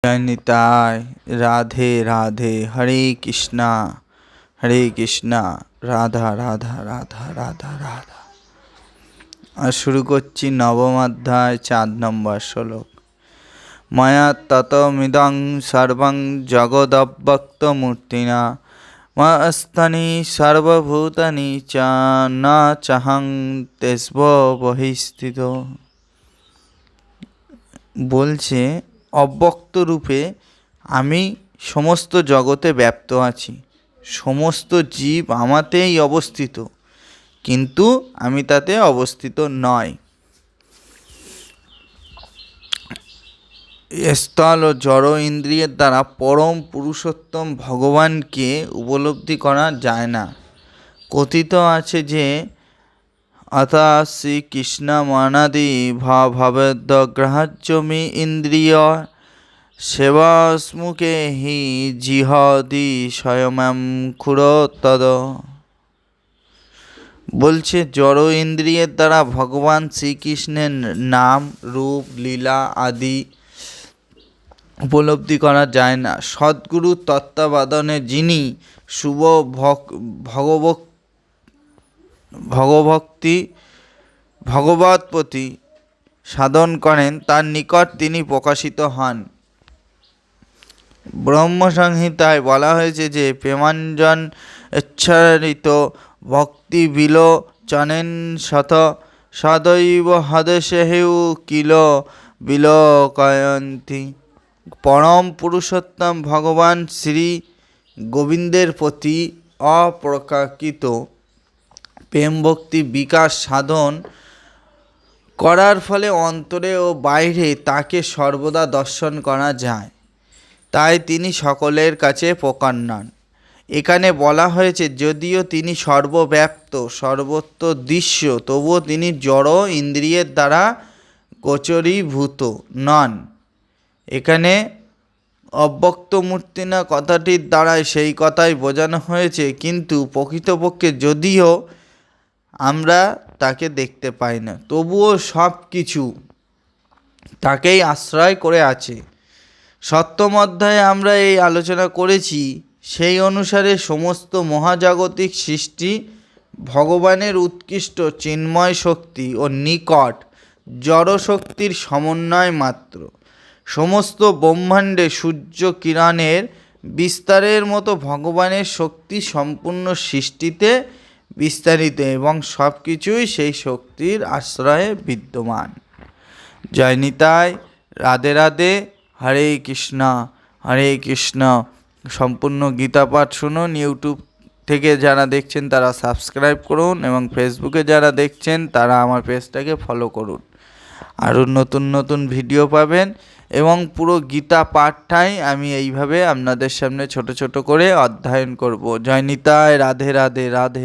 जय निताय। राधे राधे। हरे कृष्णा राधा राधा राधा राधा राधा। আর শুরু করছি নবম অধ্যায় 4 নম্বর শ্লোক। মায়া ততমিদং সর্বং জগদব্যক্তমূর্তিনা মাস্তানি সর্বভূতানি চ না চাহং তেস্ব বহিস্থিত। বলছে অব্যক্ত রূপে আমি সমস্ত জগতে ব্যাপ্ত আছি, সমস্ত জীব আমাতেই অবস্থিত, কিন্তু আমি তাতে অবস্থিত নয়। স্থল ও জড় ইন্দ্রিয়ের দ্বারা পরম পুরুষোত্তম ভগবানকে উপলব্ধি করা যায় না। কথিত আছে যে अथा श्रीकृष्णमनादि भवेद्ग्राह्यमी इंद्रिय सेवास्मुखे हि जिहदि स्वयं खुरतद। বলছে জড় ইন্দ্রিয়ের দ্বারা ভগবান শ্রীকৃষ্ণের নাম রূপ লীলা আদি উপলব্ধি করা যায় না। সদ্গুরু তত্ত্বাবধানে যিনি শুভ ভগবত প্রতি সাধন করেন তার নিকট তিনি প্রকাশিত হন। ব্রহ্মসংহিতায় বলা হয়েছে যে প্রেমাঞ্জন ইচ্ছারিত ভক্তি বিলোচনেন শত সদৈব হদশেহেউ কিল বিলোকয়ন্তি। পরম পুরুষোত্তম ভগবান শ্রী গোবিন্দের প্রতি অপ্রকাশিত প্রেম ভক্তি বিকাশ সাধন করার ফলে অন্তরে ও বাইরে তাকে সর্বদা দর্শন করা যায়, তাই তিনি সকলের কাছে প্রকার নন। এখানে বলা হয়েছে যদিও তিনি সর্বব্যাপ্ত সর্বত্র দৃশ্য, তবুও তিনি জড় ইন্দ্রিয়ের দ্বারা গোচরীভূত নন। এখানে অব্যক্ত মূর্তিনা কথাটির দ্বারাই সেই কথাই বোঝানো হয়েছে, কিন্তু প্রকৃতপক্ষে যদিও আমরা তাকে দেখতে পাই না, তবুও সব কিছু তাকেই আশ্রয় করে আছে। সপ্তম অধ্যায়ে আমরা এই আলোচনা করেছি, সেই অনুসারে সমস্ত মহাজাগতিক সৃষ্টি ভগবানের উৎকৃষ্ট চিন্ময় শক্তি ও নিকট জড় শক্তির সমন্বয় মাত্র। সমস্ত ব্রহ্মাণ্ডে সূর্য কিরণের বিস্তারের মতো ভগবানের শক্তি সম্পূর্ণ সৃষ্টিতে বিস্তারিত এবং সব কিছুই সেই শক্তির আশ্রয়ে বিদ্যমান। জয় নিতাই। রাধে রাধে। হরে কৃষ্ণ। সম্পূর্ণ গীতা পাঠ শুনুন। ইউটিউব থেকে যারা দেখছেন তারা সাবস্ক্রাইব করুন এবং ফেসবুকে যারা দেখছেন তারা আমার পেজটাকে ফলো করুন। আরও নতুন নতুন ভিডিও পাবেন এবং পুরো গীতা পাঠটাই আমি এইভাবে আপনাদের সামনে ছোট ছোট করে অধ্যয়ন করব। জয় নিতাই। রাধে রাধে। রাধে।